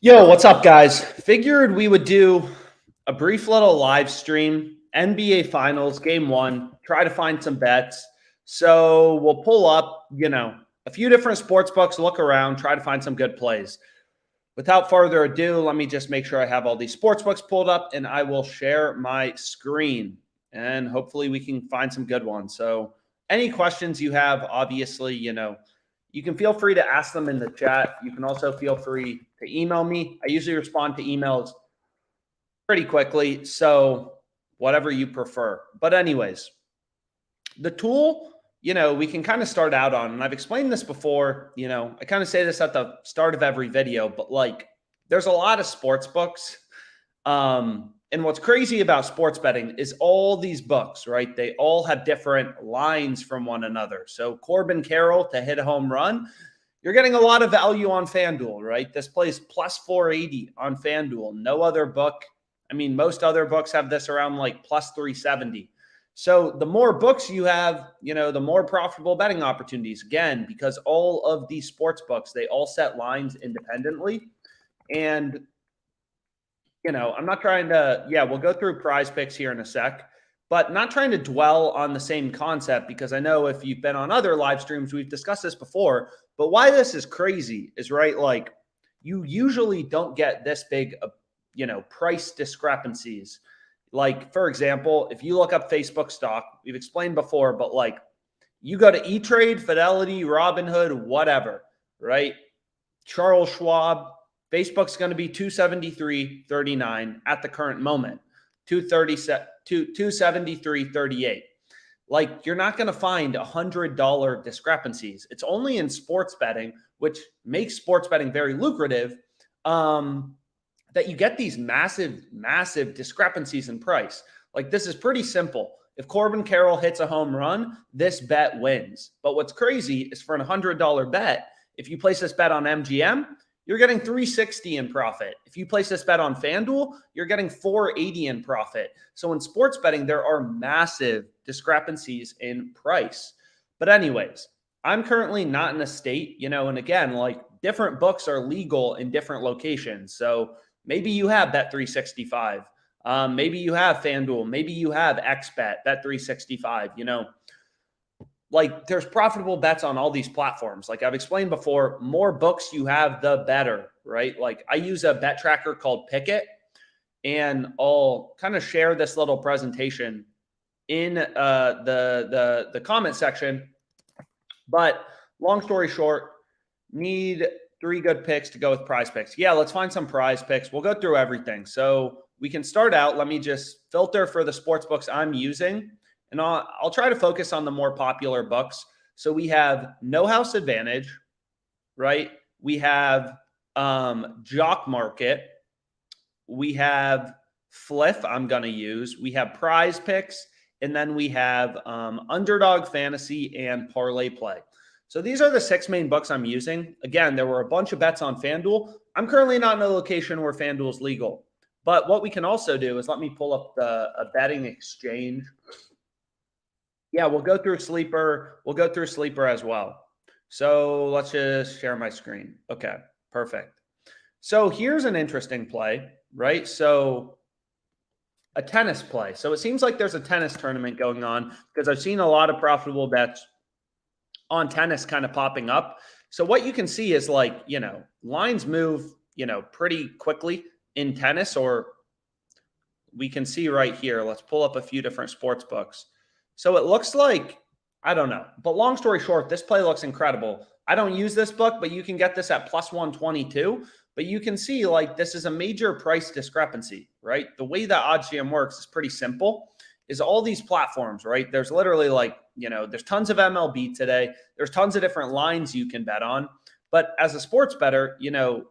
Yo, what's up, guys? Figured we would do a brief little live stream, NBA Finals, Game 1, try to find some bets. So we'll pull up, a few different sports books, look around, try to find some good plays. Without further ado, let me just make sure I have all these sports books pulled up, and I will share my screen. And hopefully we can find some good ones. So any questions you have, obviously, you can feel free to ask them in the chat. You can also feel free to email me. I usually respond to emails pretty quickly, so whatever you prefer. But anyways, the tool, we can kind of start out on, and I've explained this before, I kind of say this at the start of every video, but there's a lot of sports books. And what's crazy about sports betting is all these books, right? They all have different lines from one another. So Corbin Carroll to hit a home run, you're getting a lot of value on FanDuel, right? This plays plus 480 on FanDuel. No other book. I mean, most other books have this around like plus 370. So the more books you have, the more profitable betting opportunities. Again, because all of these sports books, they all set lines independently. And I'm not trying to, we'll go through prize picks here in a sec, but not trying to dwell on the same concept, because I know if you've been on other live streams, we've discussed this before, but why this is crazy is, right, you usually don't get this big, price discrepancies. Like, for example, if you look up Facebook stock, we've explained before, but you go to E-Trade, Fidelity, Robinhood, whatever, right? Charles Schwab, Facebook's going to be 273.39 at the current moment, 273.38. You're not going to find $100 discrepancies. It's only in sports betting, which makes sports betting very lucrative, that you get these massive, massive discrepancies in price. This is pretty simple. If Corbin Carroll hits a home run, this bet wins. But what's crazy is, for an $100 bet, if you place this bet on MGM, you're getting $360 in profit. If you place this bet on FanDuel, you're getting $480 in profit. So in sports betting, there are massive discrepancies in price. But anyways, I'm currently not in a state, and again, different books are legal in different locations. So maybe you have Bet365. Maybe you have FanDuel. Maybe you have XBet, Bet365, there's profitable bets on all these platforms. I've explained before, more books you have, the better, right? I use a bet tracker called Picket, and I'll kind of share this little presentation in the comment section. But long story short, need 3 good picks to go with prize picks. Yeah, let's find some prize picks. We'll go through everything. So we can start out. Let me just filter for the sports books I'm using. And I'll try to focus on the more popular books. So we have No House Advantage, right? We have Jock Market. We have Fliff, I'm going to use. We have Prize Picks. And then we have Underdog Fantasy and Parlay Play. So these are the 6 main books I'm using. Again, there were a bunch of bets on FanDuel. I'm currently not in a location where FanDuel is legal. But what we can also do is, let me pull up a betting exchange. Yeah, we'll go through Sleeper. We'll go through Sleeper as well. So let's just share my screen. Okay, perfect. So here's an interesting play, right? So a tennis play. So it seems like there's a tennis tournament going on, because I've seen a lot of profitable bets on tennis kind of popping up. So what you can see is lines move, pretty quickly in tennis, or we can see right here. Let's pull up a few different sports books. So it looks like, I don't know, but long story short, this play looks incredible. I don't use this book, but you can get this at plus 122. But you can see this is a major price discrepancy, right? The way that OddsJam works is pretty simple. Is all these platforms, right? There's literally there's tons of MLB today. There's tons of different lines you can bet on. But as a sports bettor, you don't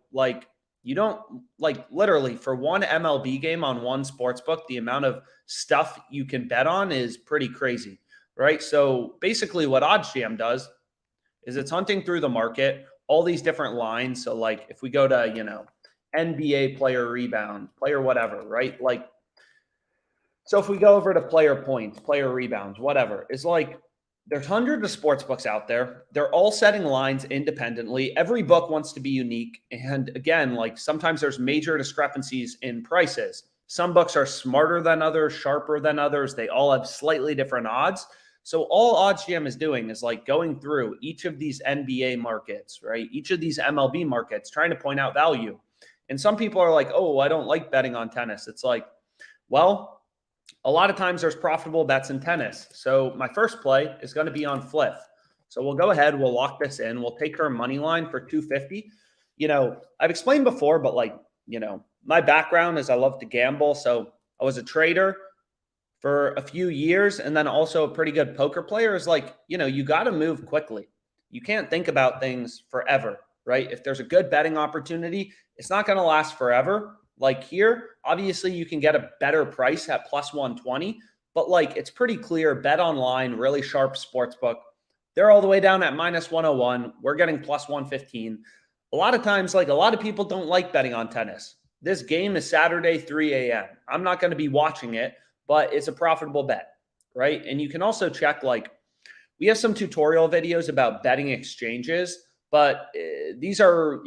literally, for one MLB game on one sports book, the amount of stuff you can bet on is pretty crazy, right? So basically what OddsJam does is it's hunting through the market, all these different lines. So if we go to, NBA player rebound, player whatever, right? So if we go over to player points, player rebounds, whatever, it's There's hundreds of sports books out there. They're all setting lines independently. Every book wants to be unique. And again, like sometimes there's major discrepancies in prices. Some books are smarter than others, sharper than others. They all have slightly different odds. So all OddsJam is doing is like going through each of these NBA markets, right? Each of these MLB markets, trying to point out value. And some people are like, oh, I don't like betting on tennis. It's like, well, a lot of times there's profitable bets in tennis. So my first play is going to be on Fliff. So we'll go ahead, we'll lock this in. We'll take her money line for 250. I've explained before, but my background is I love to gamble. So I was a trader for a few years and then also a pretty good poker player. Is like, you got to move quickly. You can't think about things forever, right? If there's a good betting opportunity, it's not going to last forever. Like here, obviously you can get a better price at plus 120, but it's pretty clear Bet Online, really sharp sports book. They're all the way down at minus 101. We're getting plus 115. A lot of times, a lot of people don't like betting on tennis. This game is Saturday, 3 a.m. I'm not going to be watching it, but it's a profitable bet, right? And you can also check, we have some tutorial videos about betting exchanges, but these are,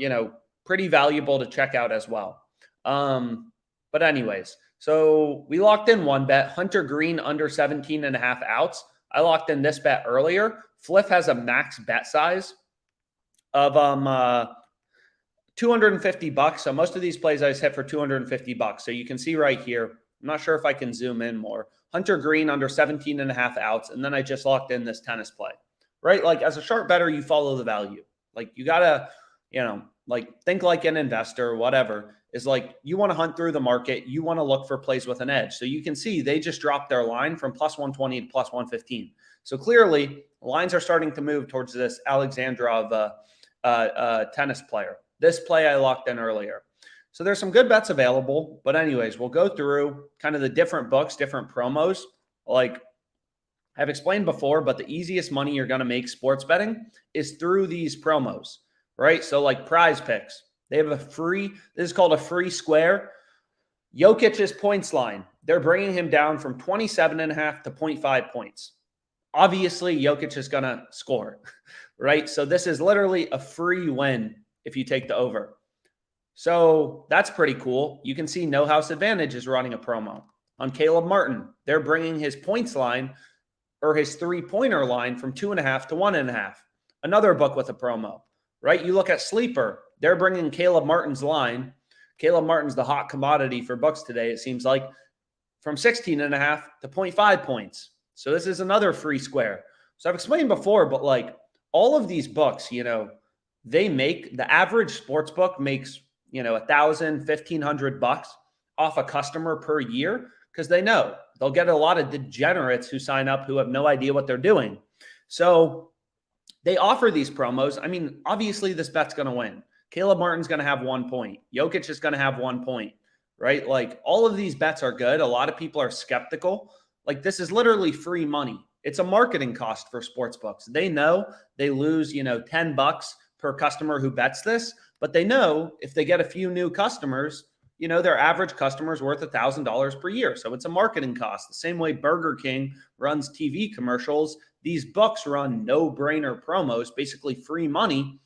pretty valuable to check out as well. But anyways, so we locked in one bet, Hunter Green under 17.5 outs. I locked in this bet earlier. Fliff has a max bet size of $250. So most of these plays I just hit for $250. So you can see right here, I'm not sure if I can zoom in more. Hunter Green under 17.5 outs. And then I just locked in this tennis play, right? As a sharp bettor, you follow the value. You gotta, think like an investor, whatever. Is you want to hunt through the market. You want to look for plays with an edge. So you can see they just dropped their line from plus 120 to plus 115. So clearly lines are starting to move towards this Alexandrov tennis player. This play I locked in earlier. So there's some good bets available. But anyways, we'll go through kind of the different books, different promos. I've explained before, but the easiest money you're going to make sports betting is through these promos, right? So Prize Picks. They have this is called a free square. Jokic's points line, they're bringing him down from 27.5 to 0.5 points. Obviously, Jokic is going to score, right? So this is literally a free win if you take the over. So that's pretty cool. You can see No House Advantage is running a promo. On Caleb Martin, they're bringing his points line or his three-pointer line from 2.5 to 1.5. Another book with a promo, right? You look at Sleeper. They're bringing Caleb Martin's line. Caleb Martin's the hot commodity for books today, it seems like, from 16.5 to 0.5 points. So this is another free square. So I've explained before, but all of these books, they make, the average sports book makes, $1,000, $1,500 off a customer per year because they know they'll get a lot of degenerates who sign up who have no idea what they're doing. So they offer these promos. I mean, obviously this bet's going to win. Caleb Martin's going to have 1 point. Jokic is going to have 1 point, right? All of these bets are good. A lot of people are skeptical. This is literally free money. It's a marketing cost for sports books. They know they lose, $10 per customer who bets this, but they know if they get a few new customers, their average customer is worth $1,000 per year. So it's a marketing cost. The same way Burger King runs TV commercials, these books run no-brainer promos, basically free money,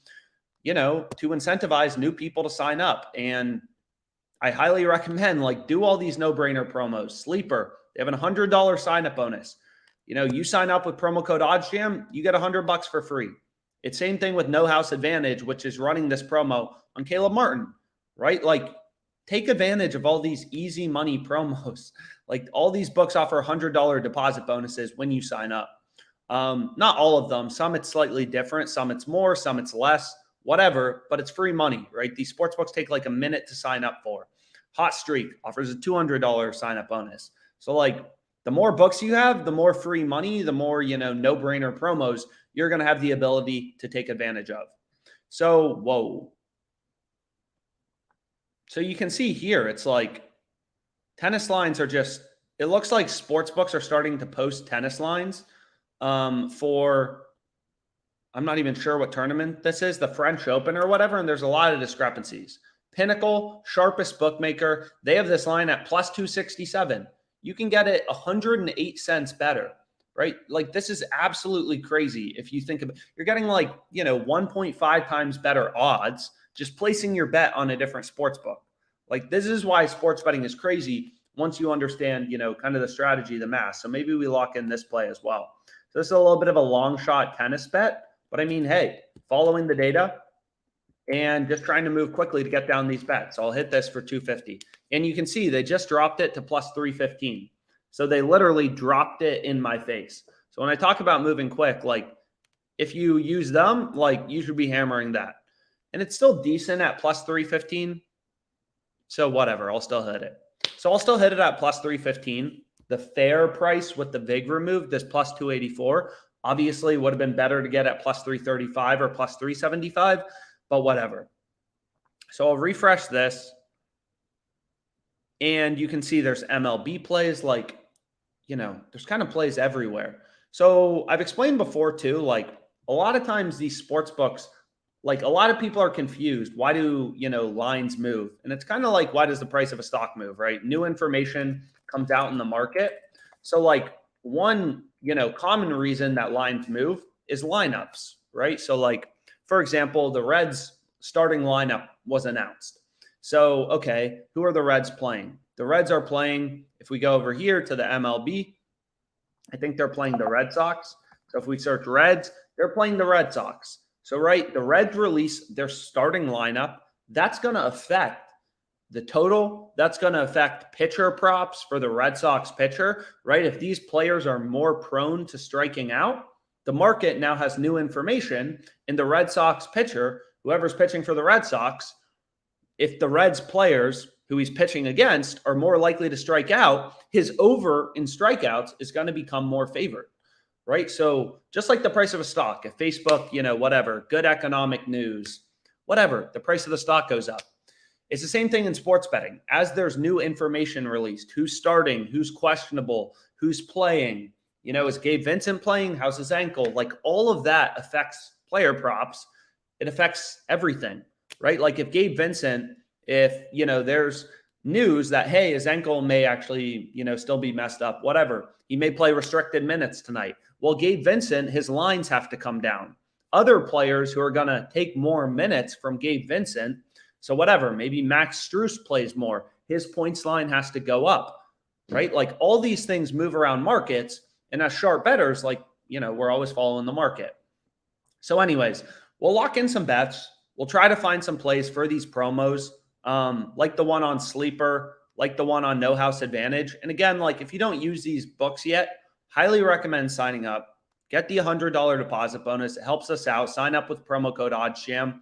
to incentivize new people to sign up. And I highly recommend do all these no-brainer promos. Sleeper, they have a $100 sign-up bonus. You sign up with promo code OddsJam, you get $100 for free. It's same thing with No House Advantage, which is running this promo on Caleb Martin, right? Take advantage of all these easy money promos. All these books offer $100 deposit bonuses when you sign up. Not all of them. Some it's slightly different. Some it's more, some it's less. Whatever, but it's free money, right? These sports books take a minute to sign up for. Hot Streak offers a $200 sign-up bonus. So the more books you have, the more free money, the more, no-brainer promos you're going to have the ability to take advantage of. So, whoa. So you can see here, it's tennis lines are just, it looks like sports books are starting to post tennis lines for, I'm not even sure what tournament this is, the French Open or whatever, and there's a lot of discrepancies. Pinnacle, sharpest bookmaker, they have this line at plus 267. You can get it 108 cents better, right? Like this is absolutely crazy. If you think of it, you're getting like, 1.5 times better odds just placing your bet on a different sports book. Like this is why sports betting is crazy once you understand, kind of the strategy, the math. So maybe we lock in this play as well. So this is a little bit of a long shot tennis bet, but I mean, hey, following the data and just trying to move quickly to get down these bets. So I'll hit this for 250. And you can see they just dropped it to plus 315. So they literally dropped it in my face. So when I talk about moving quick, like if you use them, like you should be hammering that. And it's still decent at plus 315. So whatever, I'll still hit it. So I'll still hit it at plus 315. The fair price with the VIG removed is plus 284. Obviously, would have been better to get at plus 335 or plus 375, but whatever. So I'll refresh this. And you can see there's MLB plays, like, there's kind of plays everywhere. So I've explained before too, like a lot of times these sports books, like a lot of people are confused. Why do, lines move? And it's kind of like, why does the price of a stock move, right? New information comes out in the market. So like one, common reason that lines move is lineups, right? So like, for example, the Reds starting lineup was announced. So, okay, who are the Reds playing? The Reds are playing, if we go over here to the MLB, I think they're playing the Red Sox. So if we search Reds, they're playing the Red Sox. So, right, the Reds release their starting lineup. That's going to affect the total. That's going to affect pitcher props for the Red Sox pitcher, right? If these players are more prone to striking out, the market now has new information, and the Red Sox pitcher, whoever's pitching for the Red Sox, if the Reds players who he's pitching against are more likely to strike out, his over in strikeouts is going to become more favored, right? So just like the price of a stock, if Facebook, whatever, good economic news, whatever, the price of the stock goes up. It's the same thing in sports betting. As there's new information released, who's starting, who's questionable, who's playing, is Gabe Vincent playing? How's his ankle? Like all of that affects player props. It affects everything, right? Like if Gabe Vincent, if, there's news that, hey, his ankle may actually, still be messed up, whatever. He may play restricted minutes tonight. Well, Gabe Vincent, his lines have to come down. Other players who are going to take more minutes from Gabe Vincent, so whatever, maybe Max Strus plays more. His points line has to go up, right? Like all these things move around markets. And as sharp bettors, like, we're always following the market. So anyways, we'll lock in some bets. We'll try to find some plays for these promos, like the one on Sleeper, like the one on No House Advantage. And again, like if you don't use these books yet, highly recommend signing up. Get the $100 deposit bonus. It helps us out. Sign up with promo code OddsJam.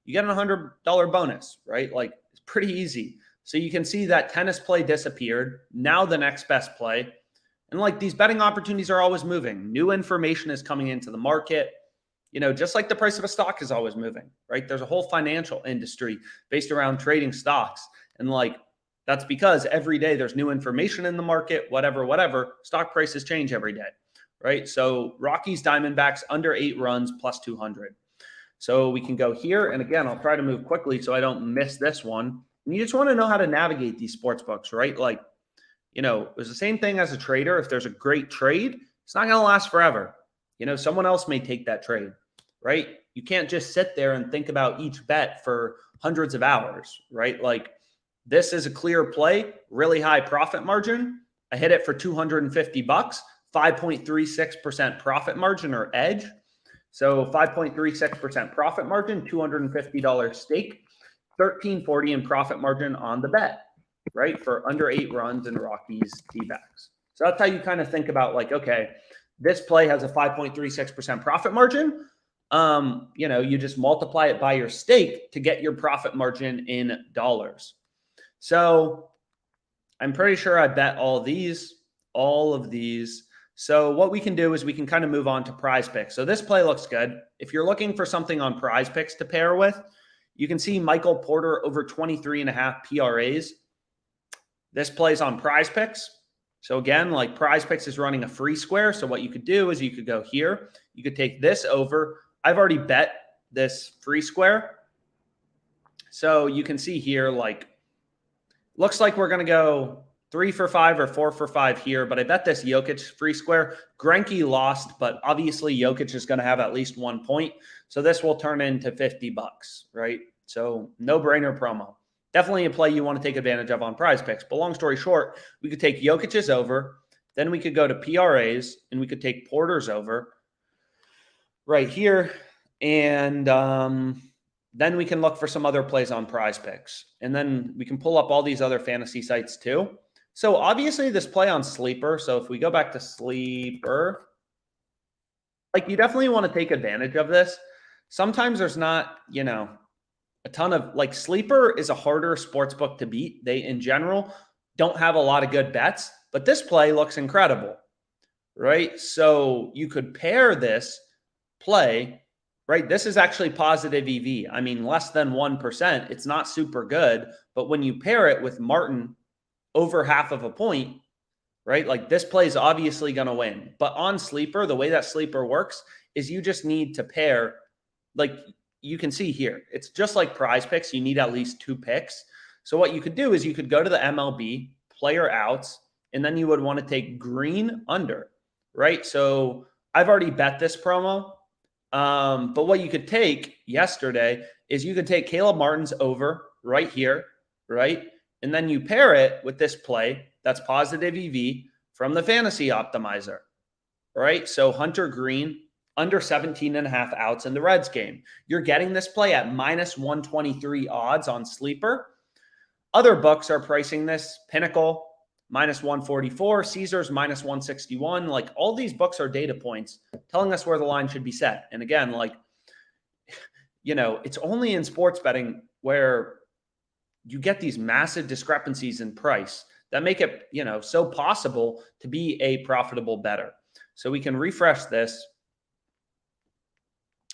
You get a $100 bonus, right? Like it's pretty easy. So you can see that tennis play disappeared. Now the next best play. And like these betting opportunities are always moving. New information is coming into the market. Just like the price of a stock is always moving, right? There's a whole financial industry based around trading stocks. And like, that's because every day there's new information in the market, whatever, stock prices change every day, right? So Rockies, Diamondbacks under 8 runs plus 200. So we can go here. And again, I'll try to move quickly so I don't miss this one. And you just want to know how to navigate these sports books, right? Like, it's the same thing as a trader. If there's a great trade, it's not going to last forever. Someone else may take that trade, right? You can't just sit there and think about each bet for hundreds of hours, right? Like this is a clear play, really high profit margin. I hit it for $250, 5.36% profit margin or edge. So 5.36% profit margin, $250 stake, $13.40 in profit margin on the bet, right? For under 8 runs in Rockies D-backs. So that's how you kind of think about like, okay, this play has a 5.36% profit margin. You just multiply it by your stake to get your profit margin in dollars. So I'm pretty sure I bet all of these. So what we can do is we can kind of move on to Prize Picks. So this play looks good. If you're looking for something on Prize Picks to pair with, you can see Michael Porter over 23.5 PRAs. This plays on Prize Picks. So again, like Prize Picks is running a free square. So what you could do is you could go here. You could take this over. I've already bet this free square. So you can see here, like, looks like we're going to go 3 for 5 or 4 for 5 here, but I bet this Jokic free square. Greinke lost, but obviously Jokic is going to have at least 1 point. So this will turn into $50, right? So no-brainer promo. Definitely a play you want to take advantage of on Prize Picks. But long story short, we could take Jokic's over, then we could go to PRAs, and we could take Porter's over right here. And then we can look for some other plays on Prize Picks. And then we can pull up all these other fantasy sites too. So obviously this play on Sleeper. So if we go back to Sleeper, like you definitely want to take advantage of this. Sometimes there's not, a ton of like Sleeper is a harder sports book to beat. They in general don't have a lot of good bets, but this play looks incredible, right? So you could pair this play, right? This is actually positive EV. I mean, less than 1%. It's not super good, but when you pair it with Martin over half of a point, right? Like this play is obviously going to win. But on Sleeper, the way that Sleeper works is you just need to pair, like you can see here, it's just like Prize Picks. You need at least 2 picks. So what you could do is you could go to the MLB, player outs, and then you would want to take green under, right? So I've already bet this promo. But what you could take yesterday is you could take Caleb Martin's over right here, right? And then you pair it with this play that's positive EV from the fantasy optimizer, right? So Hunter Green under 17.5 outs in the Reds game. You're getting this play at minus 123 odds on Sleeper. Other books are pricing this. Pinnacle, minus 144. Caesars, minus 161. Like all these books are data points telling us where the line should be set. And again, like, it's only in sports betting where you get these massive discrepancies in price that make it, so possible to be a profitable bettor. So we can refresh this.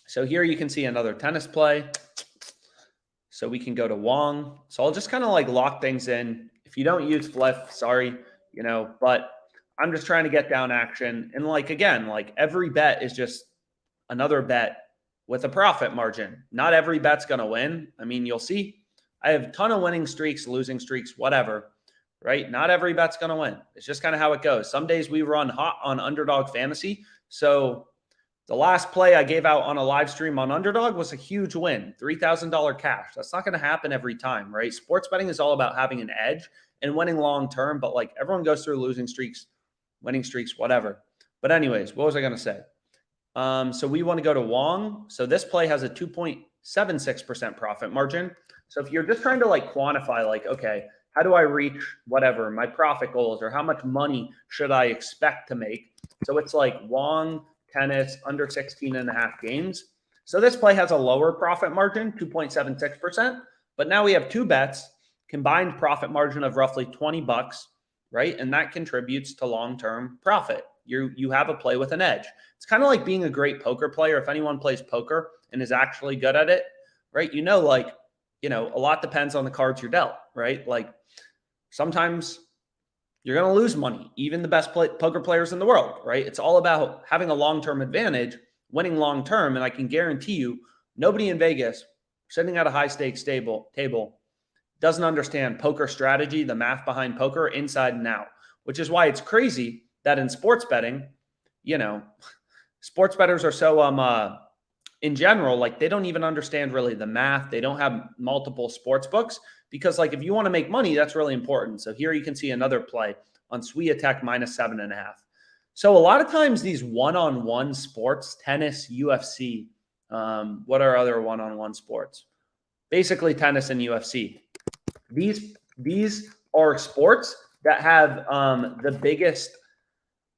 So here you can see another tennis play. So we can go to Wong. So I'll just kind of like lock things in. If you don't use Fliff, sorry, but I'm just trying to get down action. And like, again, like every bet is just another bet with a profit margin. Not every bet's going to win. I mean, you'll see I have a ton of winning streaks, losing streaks, whatever, right? Not every bet's going to win. It's just kind of how it goes. Some days we run hot on Underdog Fantasy. So the last play I gave out on a live stream on Underdog was a huge win, $3,000 cash. That's not going to happen every time, right? Sports betting is all about having an edge and winning long-term, but like everyone goes through losing streaks, winning streaks, whatever. But anyways, what was I going to say? So we want to go to Wong. So this play has a 2.76% profit margin. So if you're just trying to like quantify like, okay, how do I reach whatever my profit goals or how much money should I expect to make? So it's like Wong, tennis, under 16.5 games. So this play has a lower profit margin, 2.76%, but now we have 2 bets, combined profit margin of roughly $20, right? And that contributes to long-term profit. You have a play with an edge. It's kind of like being a great poker player. If anyone plays poker and is actually good at it, right? A lot depends on the cards you're dealt, right? Like sometimes you're going to lose money, even the best poker players in the world, right? It's all about having a long-term advantage, winning long-term. And I can guarantee you, nobody in Vegas sitting at a high-stakes table doesn't understand poker strategy, the math behind poker inside and out, which is why it's crazy that in sports betting, sports bettors are so, in general, like they don't even understand really the math. They don't have multiple sports books. Because like if you want to make money, that's really important. So here you can see another play on Swiatek minus 7.5. So a lot of times these one-on-one sports, tennis, UFC, what are other one-on-one sports? Basically tennis and UFC. These are sports that have the biggest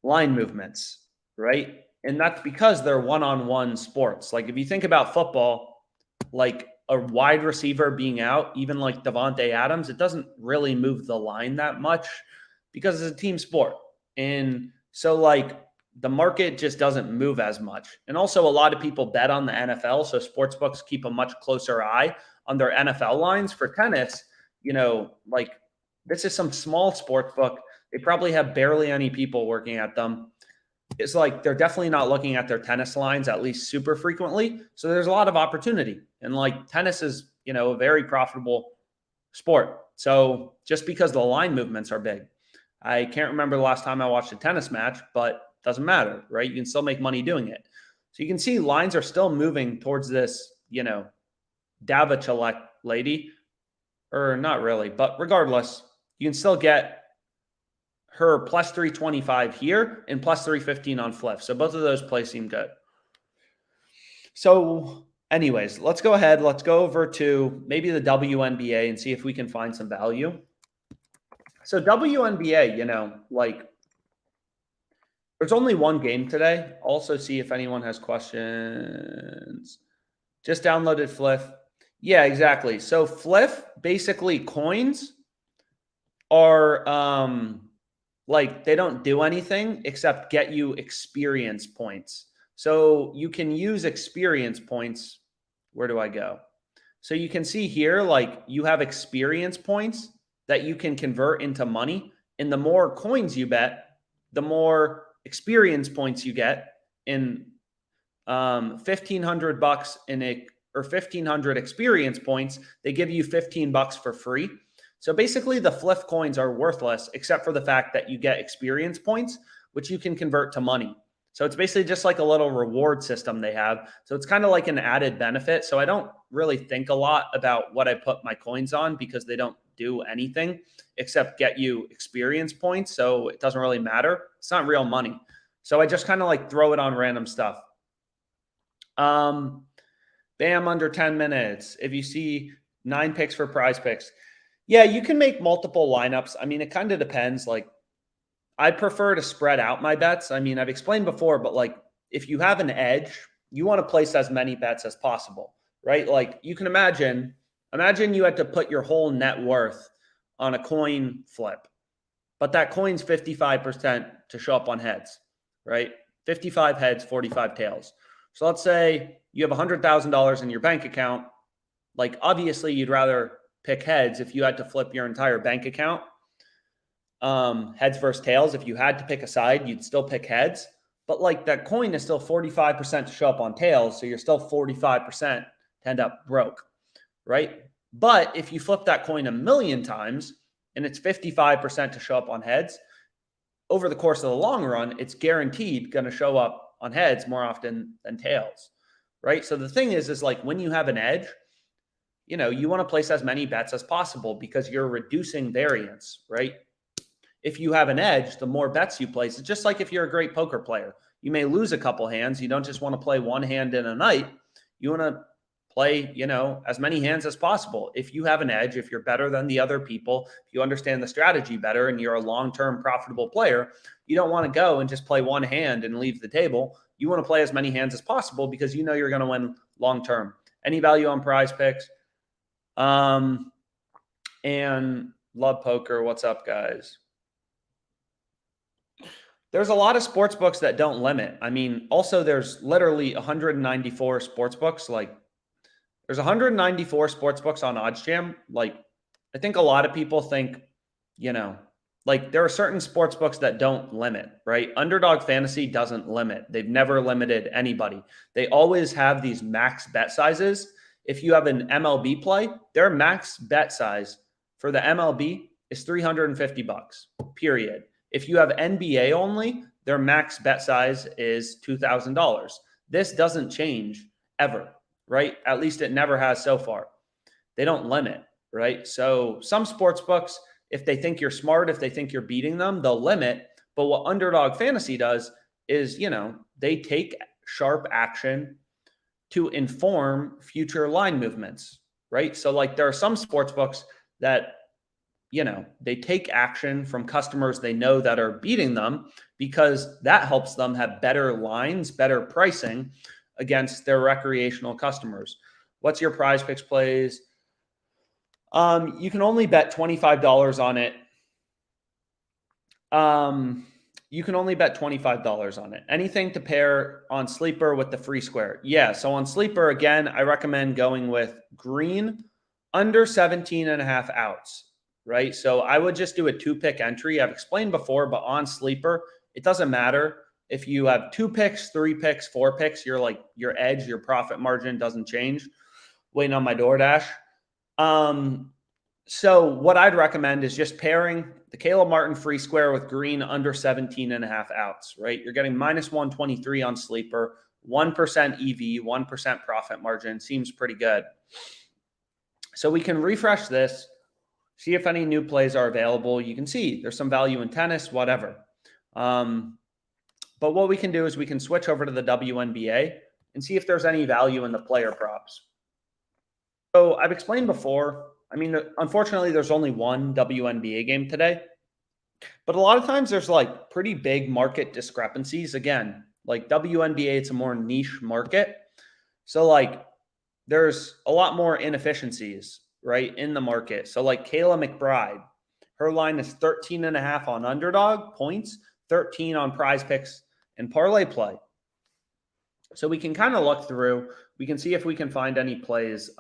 line movements, right? And that's because they're one-on-one sports. Like if you think about football, like a wide receiver being out, even like Devontae Adams, it doesn't really move the line that much because it's a team sport. And so like the market just doesn't move as much. And also a lot of people bet on the NFL. So sports books keep a much closer eye on their NFL lines. For tennis, like this is some small sports book. They probably have barely any people working at them. It's like they're definitely not looking at their tennis lines at least super frequently. So there's a lot of opportunity. And like tennis is, a very profitable sport. So just because the line movements are big. I can't remember the last time I watched a tennis match, but doesn't matter, right? You can still make money doing it. So you can see lines are still moving towards this, Davichalek lady, or not really, but regardless, you can still get her plus 325 here and plus 315 on Fliff. So both of those plays seem good. So anyways, let's go ahead. Let's go over to maybe the WNBA and see if we can find some value. So WNBA, there's only one game today. Also see if anyone has questions. Just downloaded Fliff. Yeah, exactly. So Fliff, basically coins are they don't do anything except get you experience points. So you can use experience points. Where do I go? So you can see here, you have experience points that you can convert into money. And the more coins you bet, the more experience points you get. In $1,500 or 1,500 experience points, they give you $15 for free. So basically the Fliff coins are worthless except for the fact that you get experience points, which you can convert to money. So it's basically just like a little reward system they have. So it's kind of like an added benefit. So I don't really think a lot about what I put my coins on because they don't do anything except get you experience points. So it doesn't really matter. It's not real money. So I just kind of throw it on random stuff. Bam, under 10 minutes. If you see 9 picks for prize picks. Yeah, you can make multiple lineups. I mean, it kind of depends. I prefer to spread out my bets. I mean, I've explained before, but if you have an edge, you want to place as many bets as possible, right? You can imagine you had to put your whole net worth on a coin flip, but that coin's 55% to show up on heads, right? 55 heads, 45 tails. So let's say you have $100,000 in your bank account. Obviously you'd rather pick heads if you had to flip your entire bank account. Heads versus tails. If you had to pick a side, you'd still pick heads. But that coin is still 45% to show up on tails. So you're still 45% to end up broke, right? But if you flip that coin 1,000,000 times and it's 55% to show up on heads, over the course of the long run, it's guaranteed going to show up on heads more often than tails, right? So the thing is when you have an edge, you want to place as many bets as possible because you're reducing variance, right? If you have an edge, the more bets you place, it's just like if you're a great poker player. You may lose a couple hands. You don't just want to play one hand in a night. You want to play, as many hands as possible. If you have an edge, if you're better than the other people, if you understand the strategy better and you're a long-term profitable player, you don't want to go and just play one hand and leave the table. You want to play as many hands as possible because you're going to win long-term. Any value on prize picks? And love poker. What's up, guys? There's a lot of sports books that don't limit. I mean, also there's literally 194 sports books. There's 194 sports books on OddsJam. I think a lot of people think, there are certain sports books that don't limit, right? Underdog Fantasy doesn't limit. They've never limited anybody. They always have these max bet sizes. If you have an MLB play, their max bet size for the MLB is $350, period. If you have NBA only, their max bet size is $2,000. This doesn't change ever, right? At least it never has so far. They don't limit, right? So some sports books, if they think you're smart, if they think you're beating them, they'll limit. But what Underdog Fantasy does is, they take sharp action to inform future line movements, right? So there are some sports books that they take action from customers they know that are beating them because that helps them have better lines, better pricing against their recreational customers. What's your prize picks plays? You can only bet $25 on it. You can only bet $25 on it. Anything to pair on Sleeper with the free square. Yeah, so on Sleeper, again, I recommend going with green under 17.5 outs. Right? So I would just do a 2-pick entry. I've explained before, but on Sleeper, it doesn't matter. If you have 2 picks, 3 picks, 4 picks, your edge, your profit margin doesn't change. Waiting on my DoorDash. So what I'd recommend is just pairing the Caleb Martin free square with green under 17.5 outs, right? You're getting minus 123 on sleeper, 1% EV, 1% profit margin. Seems pretty good. So we can refresh this, see if any new plays are available. You can see there's some value in tennis, whatever. But what we can do is we can switch over to the WNBA and see if there's any value in the player props. So I've explained before, I mean, unfortunately, there's only one WNBA game today, but a lot of times there's like pretty big market discrepancies. Again, like WNBA, it's a more niche market. So like there's a lot more inefficiencies, right, in the market. So like Kayla McBride, her line is 13.5 on underdog points, 13 on prize picks and parlay play. So we can kind of look through, we can see if we can find any plays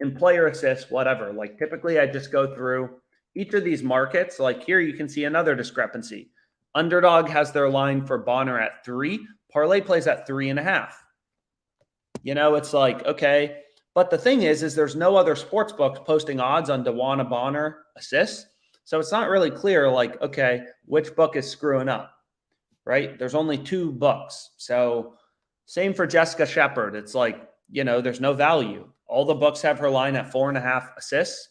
in player assists, whatever. Like typically I just go through each of these markets. Like here you can see another discrepancy. Underdog has their line for Bonner at 3, parlay plays at 3.5. You know, it's like, okay. But the thing is there's no other sports books posting odds on DeWanna Bonner assists. So it's not really clear, like, okay, which book is screwing up, right? There's only 2 books. So same for Jessica Shepard. It's like, you know, there's no value. All the books have her line at 4.5 assists.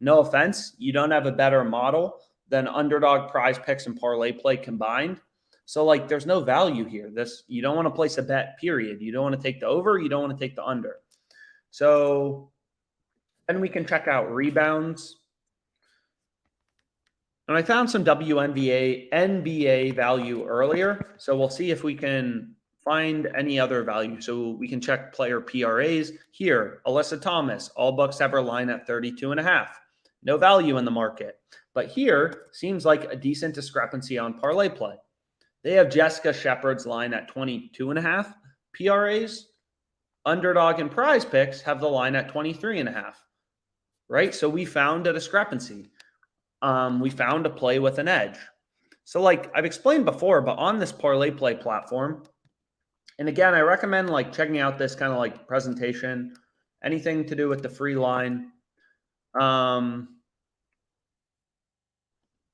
No offense, you don't have a better model than underdog, prize picks, and parlay play combined. So like there's no value here. You don't want to place a bet, period. You don't want to take the over, you don't want to take the under. So then we can check out rebounds. And I found some WNBA, NBA value earlier. So we'll see if we can find any other value. So we can check player PRAs here. Alyssa Thomas, all books have her line at 32.5. No value in the market. But here seems like a decent discrepancy on parlay play. They have Jessica Shepard's line at 22.5 PRAs. Underdog and prize picks have the line at 23.5. Right? So we found a discrepancy. We found a play with an edge. So like I've explained before, but on this parlay play platform, and again, I recommend like checking out this kind of like presentation, anything to do with the free line.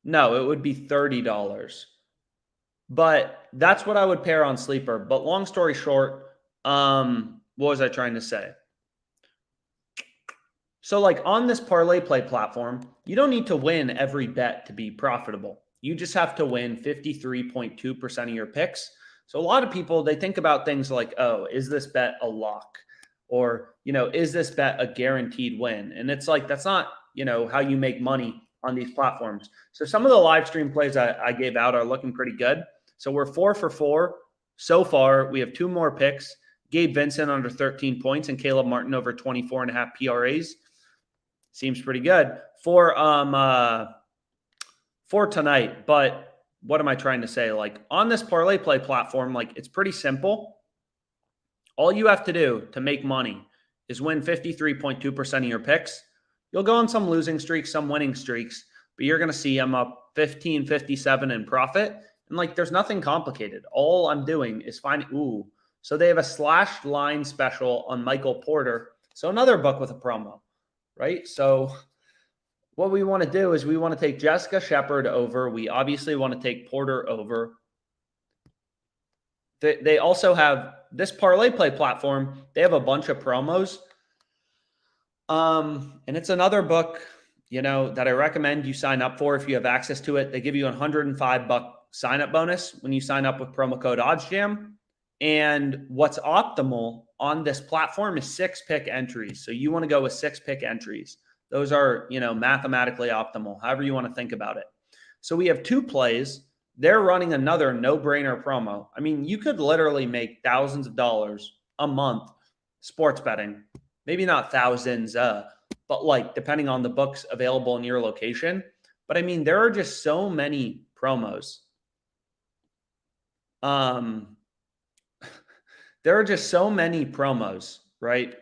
No, it would be $30. But that's what I would pair on sleeper. But long story short, what was I trying to say? So like on this parlay play platform, you don't need to win every bet to be profitable. You just have to win 53.2% of your picks. So a lot of people, they think about things like, oh, is this bet a lock? Or, you know, is this bet a guaranteed win? And it's like, that's not, you know, how you make money on these platforms. So some of the live stream plays I gave out are looking pretty good. So we're 4 for 4 so far. We have 2 more picks. Gabe Vincent under 13 points and Caleb Martin over 24.5 PRAs. Seems pretty good for tonight. But what am I trying to say? Like on this parlay play platform, like it's pretty simple. All you have to do to make money is win 53.2% of your picks. You'll go on some losing streaks, some winning streaks, but you're going to see I'm up 15, 57 in profit. And like, there's nothing complicated. All I'm doing is finding, so they have a slashed line special on Michael Porter. So another book with a promo, right? So what we want to do is we want to take Jessica Shepard over. We obviously want to take Porter over. They also have this parlay play platform. They have a bunch of promos. And it's another book, you know, that I recommend you sign up for if you have access to it. They give you a $105 sign-up bonus when you sign up with promo code OddsJam. And what's optimal on this platform is 6-pick entries. So you want to go with 6-pick entries. Those are, you know, mathematically optimal, however you want to think about it. So we have 2 plays. They're running another no-brainer promo. I mean, you could literally make thousands of dollars a month sports betting. Maybe not thousands, but like depending on the books available in your location. But I mean, there are just so many promos. There are just so many promos, right?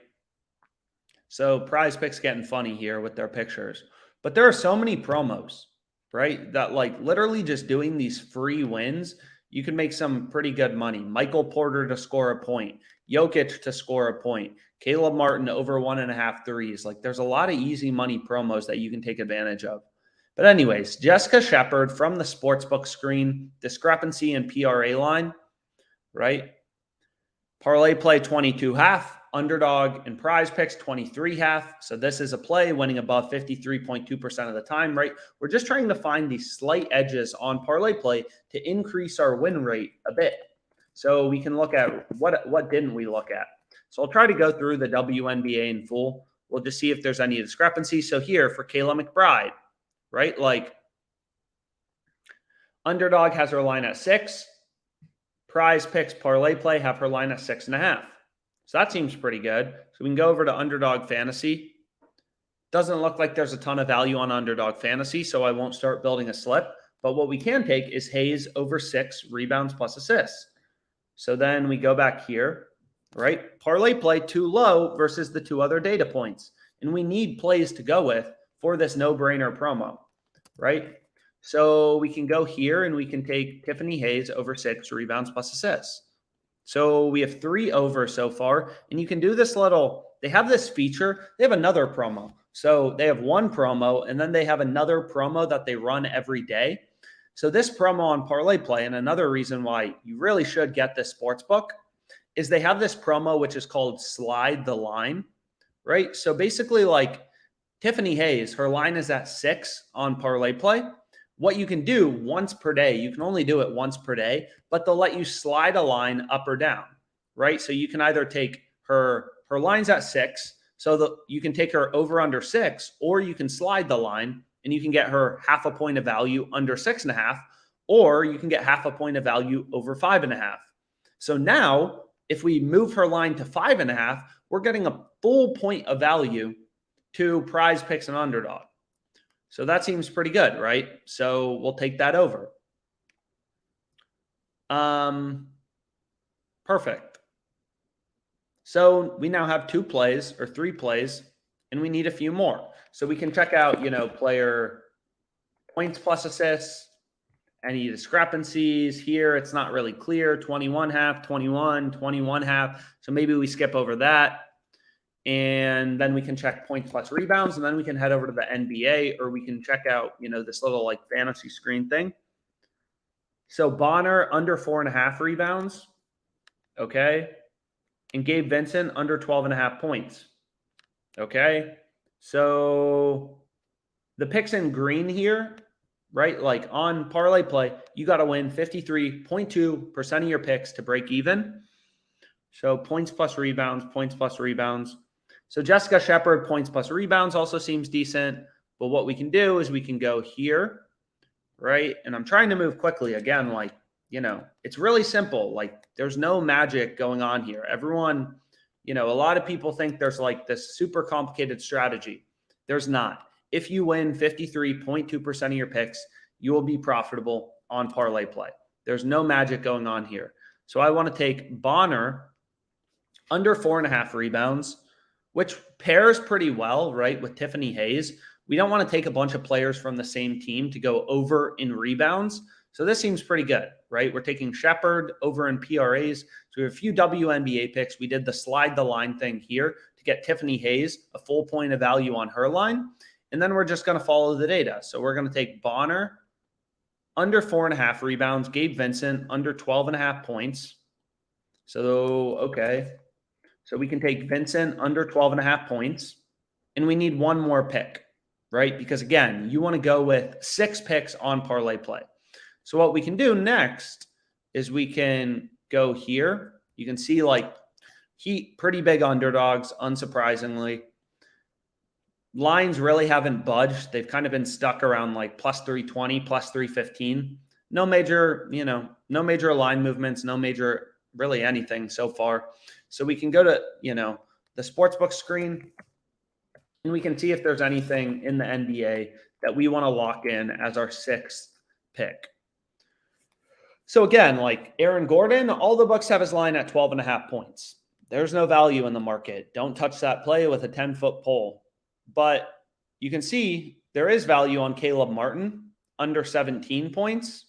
So Prize Picks getting funny here with their pictures. But there are so many promos, right? That like literally just doing these free wins, you can make some pretty good money. Michael Porter to score a point. Jokic to score a point, Caleb Martin over 1.5 threes. Like there's a lot of easy money promos that you can take advantage of. But anyways, Jessica Shepard from the sportsbook screen, discrepancy in PRA line, right? Parlay play 22.5, underdog and prize picks 23.5. So this is a play winning above 53.2% of the time, right? We're just trying to find these slight edges on parlay play to increase our win rate a bit. So we can look at what didn't we look at. So I'll try to go through the WNBA in full. We'll just see if there's any discrepancy. So here for Kayla McBride, right? Like underdog has her line at 6. Prize picks parlay play have her line at 6.5. So that seems pretty good. So we can go over to underdog fantasy. Doesn't look like there's a ton of value on underdog fantasy, so I won't start building a slip. But what we can take is Hayes over 6 rebounds plus assists. So then we go back here, right? Parlay play too low versus the 2 other data points. And we need plays to go with for this no-brainer promo, right? So we can go here and we can take Tiffany Hayes over 6 rebounds plus assists. So we have 3 over so far. And you can do this they have this feature. They have another promo. So they have one promo and then they have another promo that they run every day. So this promo on parlay play, and another reason why you really should get this sports book, is they have this promo which is called slide the line, right? So basically like Tiffany Hayes, her line is at 6 on parlay play. What you can do once per day, you can only do it once per day, but they'll let you slide a line up or down, right? So you can either take her line's at 6, so that you can take her over under 6, or you can slide the line and you can get her half a point of value under 6.5, or you can get half a point of value over 5.5. So now if we move her line to 5.5, we're getting a full point of value to prize picks and underdog. So that seems pretty good, right? So we'll take that over. Perfect. So we now have 2 plays or 3 plays, and we need a few more. So we can check out, player points plus assists, any discrepancies here. It's not really clear. 21.5, 21, 21.5. So maybe we skip over that. And then we can check points plus rebounds, and then we can head over to the NBA, or we can check out, this little like fantasy screen thing. So Bonner under 4.5 rebounds. Okay. And Gabe Vincent under 12.5 points. Okay. So the picks in green here, right? Like on parlay play, you got to win 53.2% of your picks to break even. So points plus rebounds, points plus rebounds. So Jessica Shepard, points plus rebounds also seems decent. But what we can do is we can go here, right? And I'm trying to move quickly. Again, it's really simple. Like there's no magic going on here. Everyone, a lot of people think there's like this super complicated strategy. There's not. If you win 53.2% of your picks, you will be profitable on parlay play. There's no magic going on here. So I want to take Bonner under 4.5 rebounds, which pairs pretty well, right, with Tiffany Hayes. We don't want to take a bunch of players from the same team to go over in rebounds. So this seems pretty good, right? We're taking Shepard over in PRAs. So we have a few WNBA picks. We did the slide the line thing here to get Tiffany Hayes a full point of value on her line. And then we're just going to follow the data. So we're going to take Bonner under 4.5 rebounds, Gabe Vincent under 12.5 points. So, okay. So we can take Vincent under 12.5 points, and we need one more pick, right? Because again, you want to go with 6 picks on parlay play. So what we can do next is we can go here. You can see like Heat, pretty big underdogs, unsurprisingly. Lines really haven't budged. They've kind of been stuck around like plus 320, plus 315. No major, no major line movements, no major really anything so far. So we can go to, the sportsbook screen, and we can see if there's anything in the NBA that we want to lock in as our 6th pick. So again, like Aaron Gordon, all the books have his line at 12.5 points. There's no value in the market. Don't touch that play with a 10-foot pole. But you can see there is value on Caleb Martin under 17 points.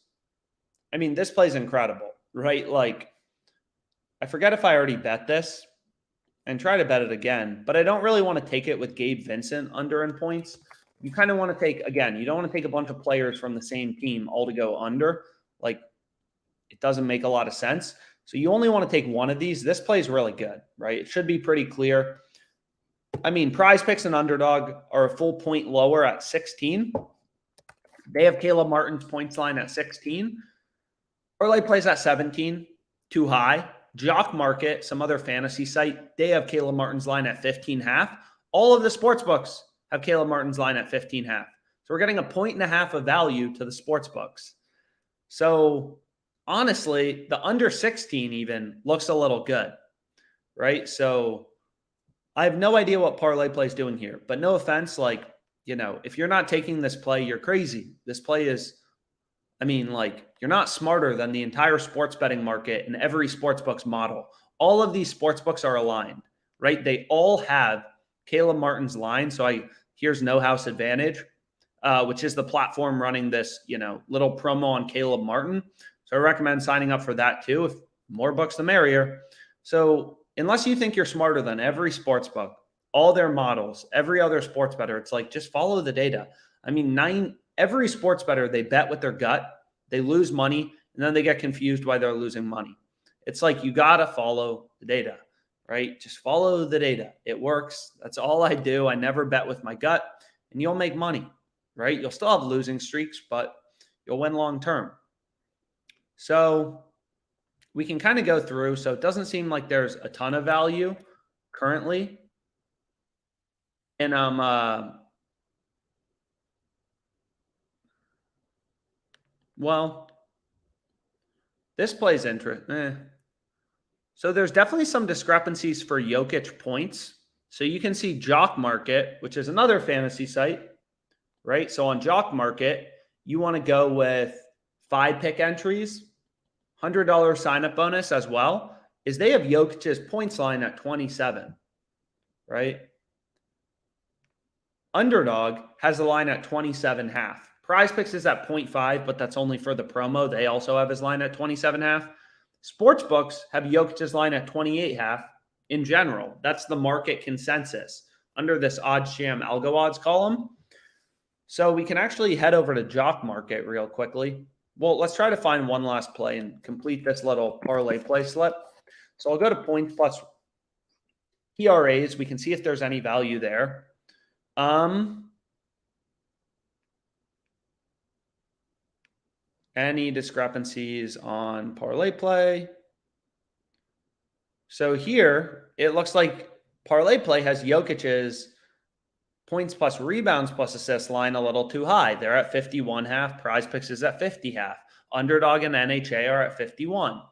I mean, this play is incredible, right? Like I forget if I already bet this and try to bet it again, but I don't really want to take it with Gabe Vincent under in points. You kind of want to take, again, you don't want to take a bunch of players from the same team all to go under. Like, it doesn't make a lot of sense. So you only want to take one of these. This play is really good, right? It should be pretty clear. I mean, Prize Picks and Underdog are a full point lower at 16. They have Caleb Martin's points line at 16. Parlay plays at 17, too high. Jock Market, some other fantasy site, they have Caleb Martin's line at 15.5. All of the sports books have Caleb Martin's line at 15.5. So we're getting 1.5 of value to the sports books. So honestly, the under 16 even looks a little good, right? So I have no idea what parlay play is doing here, but no offense, like, if you're not taking this play, you're crazy. This play is, you're not smarter than the entire sports betting market and every sportsbook's model. All of these sportsbooks are aligned, right? They all have Caleb Martin's line. So here's No House Advantage, which is the platform running this, little promo on Caleb Martin. So I recommend signing up for that too. If more books, the merrier. So unless you think you're smarter than every sports book, all their models, every other sports bettor, it's like, just follow the data. Every sports bettor, they bet with their gut, they lose money, and then they get confused why they're losing money. It's like, you got to follow the data, right? Just follow the data. It works. That's all I do. I never bet with my gut, and you'll make money, right? You'll still have losing streaks, but you'll win long term. So we can kind of go through. So it doesn't seem like there's a ton of value currently. And well, this plays interesting. So there's definitely some discrepancies for Jokic points. So you can see Jock Market, which is another fantasy site, right? So on Jock Market, you want to go with 5 pick entries, $100 sign-up bonus as well, is they have Jokic's points line at 27, right? Underdog has the line at 27.5. Prize Picks is at 0.5, but that's only for the promo. They also have his line at 27.5. Sportsbooks have Jokic's line at 28.5 in general. That's the market consensus under this odds sham algo odds column. So we can actually head over to Jock Market real quickly. Well, let's try to find one last play and complete this little parlay play slip. So I'll go to points plus PRAs. We can see if there's any value there. Any discrepancies on parlay play? So here, it looks like parlay play has Jokic's points plus rebounds plus assists line a little too high. They're at 51.5. Prize Picks is at 50.5. Underdog and NHA are at 51.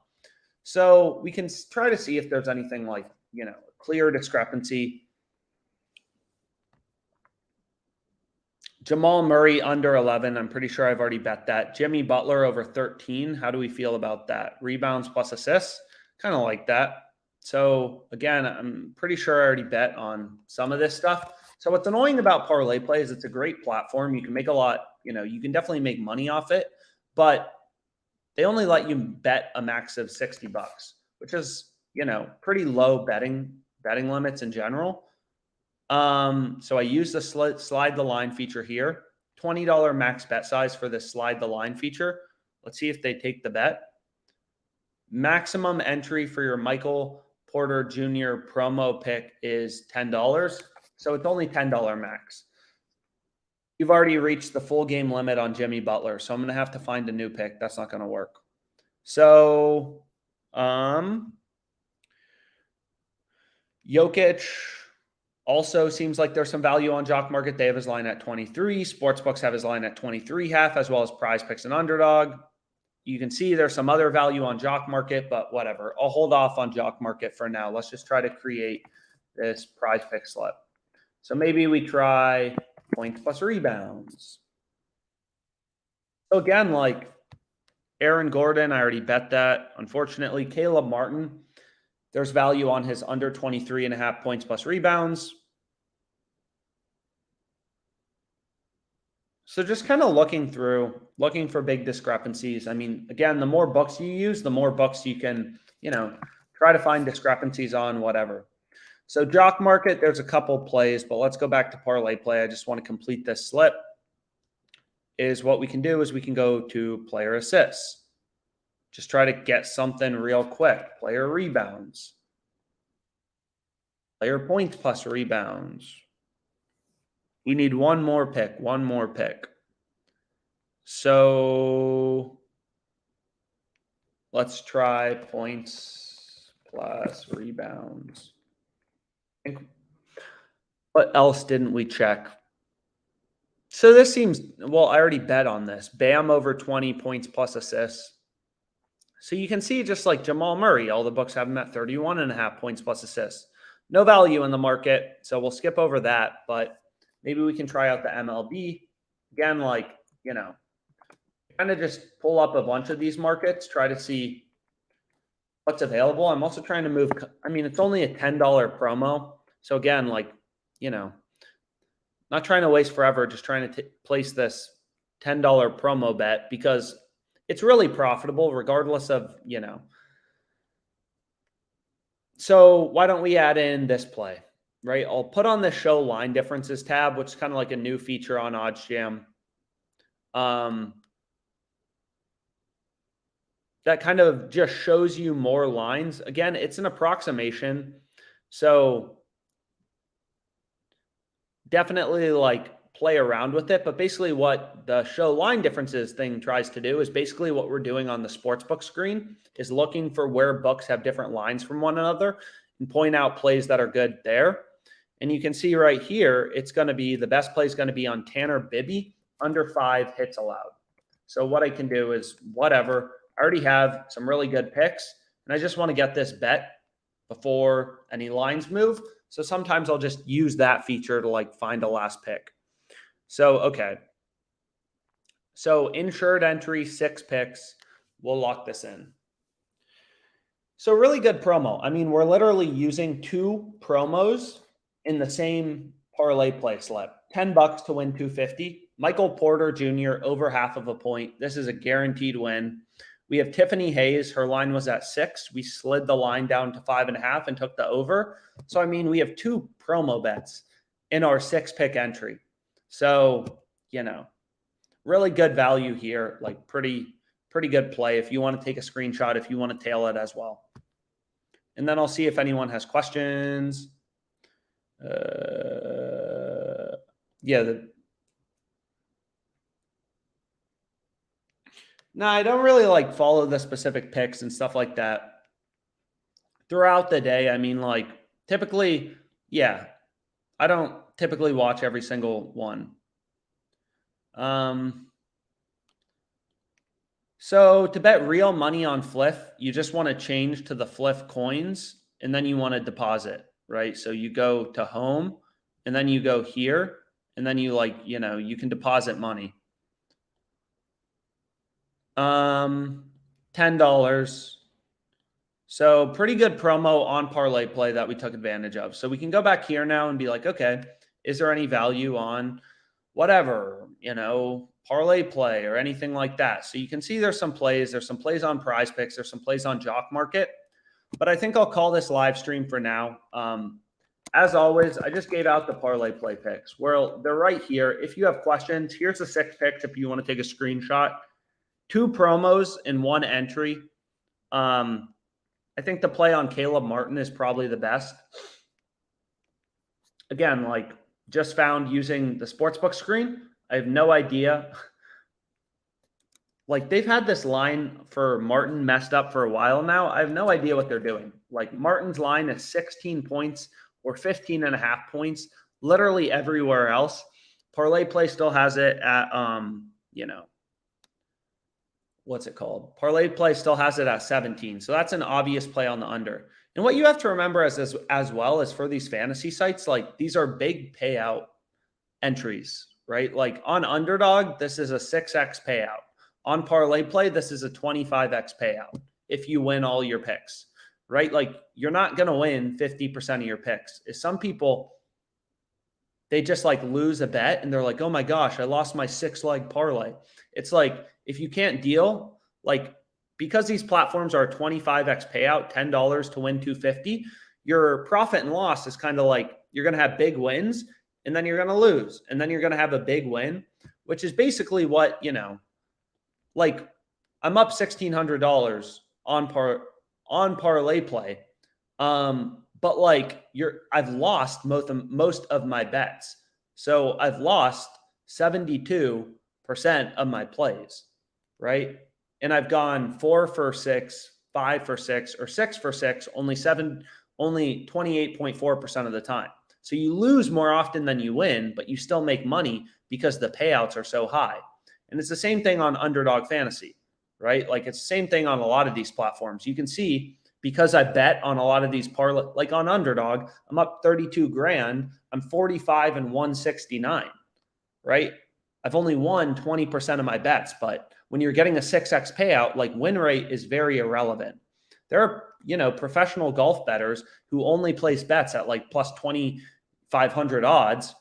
So we can try to see if there's anything like, clear discrepancy. Jamal Murray under 11. I'm pretty sure I've already bet that. Jimmy Butler over 13. How do we feel about that? Rebounds plus assists. Kind of like that. So again, I'm pretty sure I already bet on some of this stuff. So what's annoying about parlay play is it's a great platform. You can make a lot, you can definitely make money off it, but they only let you bet a max of $60, which is, pretty low betting limits in general. So I use the slide the line feature here, $20 max bet size for this slide the line feature. Let's see if they take the bet. Maximum entry for your Michael Porter Jr. promo pick is $10. So it's only $10 max. You've already reached the full game limit on Jimmy Butler. So I'm going to have to find a new pick. That's not going to work. So, Jokic also seems like there's some value on Jock Market. They have his line at 23. Sportsbooks have his line at 23.5, as well as Prize Picks and Underdog. You can see there's some other value on Jock Market, but whatever. I'll hold off on Jock Market for now. Let's just try to create this Prize Pick slip. So maybe we try points plus rebounds. So again, like Aaron Gordon, I already bet that. Unfortunately, Caleb Martin, there's value on his under 23.5 points plus rebounds. So just kind of looking for big discrepancies. Again, the more books you use, the more books you can, try to find discrepancies on whatever. So jock market, there's a couple plays, but let's go back to parlay play. I just want to complete this slip. Is what we can do is we can go to player assists. Just try to get something real quick. Player rebounds. Player points plus rebounds. We need one more pick. So let's try points plus rebounds. What else didn't we check? So this seems, well, I already bet on this. Bam over 20 points plus assists. So you can see just like Jamal Murray, all the books have him at 31.5 points plus assists. No value in the market, so we'll skip over that, but maybe we can try out the MLB. Again, like, kind of just pull up a bunch of these markets, try to see what's available. I'm also trying to move, it's only a $10 promo. So again, like, not trying to waste forever, just trying to place this $10 promo bet because it's really profitable regardless of, So why don't we add in this play, right? I'll put on the show line differences tab, which is kind of like a new feature on OddsJam. That kind of just shows you more lines. Again, it's an approximation. So definitely like play around with it. But basically what the show line differences thing tries to do is basically what we're doing on the sportsbook screen is looking for where books have different lines from one another and point out plays that are good there. And you can see right here, it's going to be the best play is going to be on Tanner Bibby under 5 hits allowed. So what I can do is whatever. I already have some really good picks, and I just want to get this bet before any lines move. So sometimes I'll just use that feature to like find a last pick. So, okay. So insured entry, 6 picks. We'll lock this in. So really good promo. We're literally using 2 promos in the same parlay play slip. $10 to win $250. Michael Porter Jr. over half of a point. This is a guaranteed win. We have Tiffany Hayes. Her line was at 6. We slid the line down to 5.5 and took the over. So, we have 2 promo bets in our 6-pick entry. So, really good value here. Like pretty good play if you want to take a screenshot, if you want to tail it as well. And then I'll see if anyone has questions. No, I don't really like follow the specific picks and stuff like that throughout the day. Typically, I don't typically watch every single one. So to bet real money on Fliff, you just want to change to the Fliff coins and then you want to deposit, right? So you go to home and then you go here and then you you can deposit money. $10. So pretty good promo on parlay play that we took advantage of. So we can go back here now and be like, okay, is there any value on whatever, parlay play or anything like that? So you can see there's some plays. There's some plays on Prize Picks. There's some plays on Jock Market. But I think I'll call this live stream for now. As always, I just gave out the parlay play picks. Well, they're right here. If you have questions, here's the 6 picks if you want to take a screenshot. 2 promos in 1 entry. I think the play on Caleb Martin is probably the best. Again, just found using the sportsbook screen. I have no idea. They've had this line for Martin messed up for a while now. I have no idea what they're doing. Martin's line is 16 points or 15.5 points, literally everywhere else. Parlay play still has it at, what's it called? Parlay play still has it at 17. So that's an obvious play on the under. And what you have to remember as well is for these fantasy sites, these are big payout entries, right? On Underdog, this is a 6x payout. On Parlay Play, this is a 25x payout if you win all your picks, right? You're not going to win 50% of your picks. If some people, they just lose a bet and they're like, oh my gosh, I lost my 6-leg parlay. It's if you can't deal, because these platforms are 25x payout, $10 to win 250, your profit and loss is kind of like you're going to have big wins and then you're going to lose. And then you're going to have a big win, which is basically what, like I'm up $1,600 on parlay play. But like I've lost most of my bets. So I've lost 72% of my plays, right? And I've gone 4 for 6, 5 for 6, or 6 for 6, only 28.4% of the time. So you lose more often than you win, but you still make money because the payouts are so high. And it's the same thing on Underdog Fantasy, right? Like it's the same thing on a lot of these platforms. You can see because I bet on a lot of these parlay, like on Underdog, I'm up 32 grand. I'm 45 and 169, right? I've only won 20% of my bets, but when you're getting a 6x payout, like win rate is very irrelevant. There are, professional golf bettors who only place bets at like plus 2,500 odds,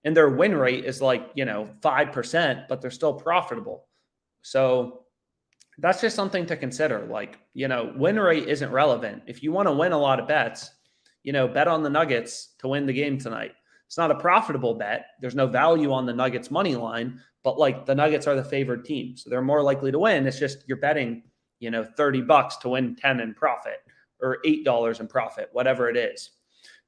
and their win rate is like, 5%, but they're still profitable. So that's just something to consider. Like, win rate isn't relevant. If you want to win a lot of bets, bet on the Nuggets to win the game tonight. It's not a profitable bet. There's no value on the Nuggets money line, but like the Nuggets are the favored team. So they're more likely to win. It's just you're betting, $30 to win 10 in profit or $8 in profit, whatever it is.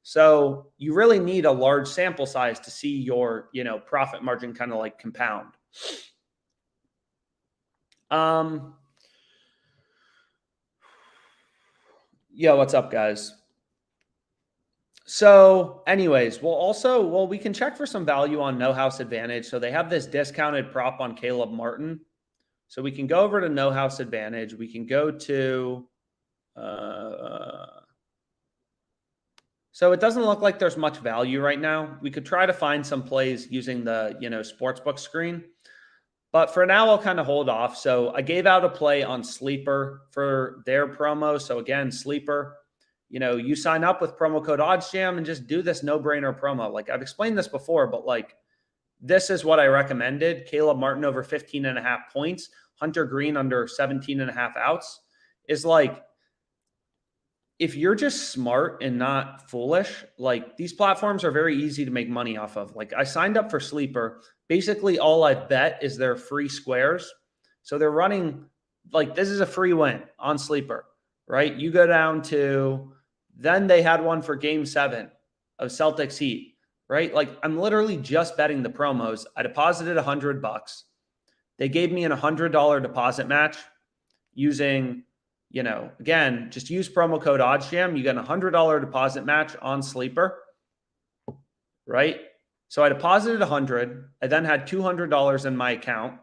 So you really need a large sample size to see your, profit margin kind of like compound. Yo, what's up, guys? So anyways, we can check for some value on No House Advantage. So they have this discounted prop on Caleb Martin. So we can go over to No House Advantage. We can go to, so it doesn't look like there's much value right now. We could try to find some plays using the, sportsbook screen. But for now, I'll kind of hold off. So I gave out a play on Sleeper for their promo. So again, Sleeper, you sign up with promo code OddsJam and just do this no-brainer promo. Like I've explained this before, but like this is what I recommended. Caleb Martin over 15.5 points, Hunter Green under 17.5 outs is like, if you're just smart and not foolish, like these platforms are very easy to make money off of. Like I signed up for Sleeper. Basically all I bet is their free squares. So they're running like, this is a free win on Sleeper, right? You go down to, then they had one for game 7 of Celtics Heat, right? Like I'm literally just betting the promos. I deposited $100. They gave me an $100 deposit match using, again, just use promo code OddsJam. You get a $100 deposit match on Sleeper, right? So I deposited $100. I then had $200 in my account,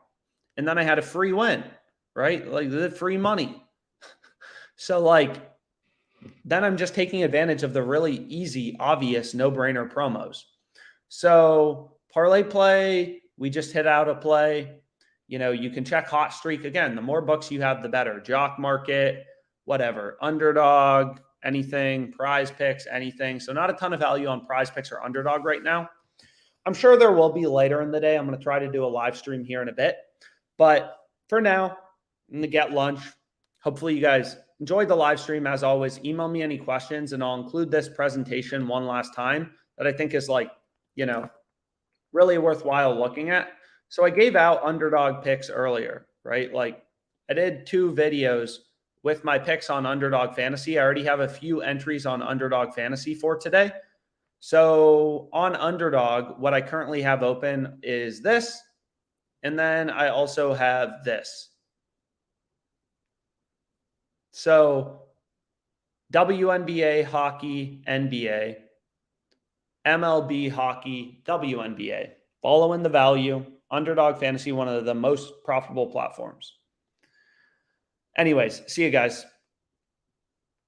and then I had a free win, right? Like the free money. So like, then I'm just taking advantage of the really easy, obvious, no-brainer promos. So parlay play, we just hit out a play. You can check hot streak. Again, the more books you have, the better. Jock market, whatever. Underdog, anything. Prize picks, anything. So not a ton of value on prize picks or underdog right now. I'm sure there will be later in the day. I'm going to try to do a live stream here in a bit. But for now, I'm going to get lunch. Hopefully you guys enjoyed the live stream. As always, email me any questions and I'll include this presentation one last time that I think is like, really worthwhile looking at. So I gave out underdog picks earlier, right? Like I did 2 videos with my picks on Underdog Fantasy. I already have a few entries on Underdog Fantasy for today. So on Underdog, what I currently have open is this. And then I also have this. So WNBA, hockey, NBA, MLB, hockey, WNBA. Following the value. Underdog Fantasy, one of the most profitable platforms. Anyways, see you guys.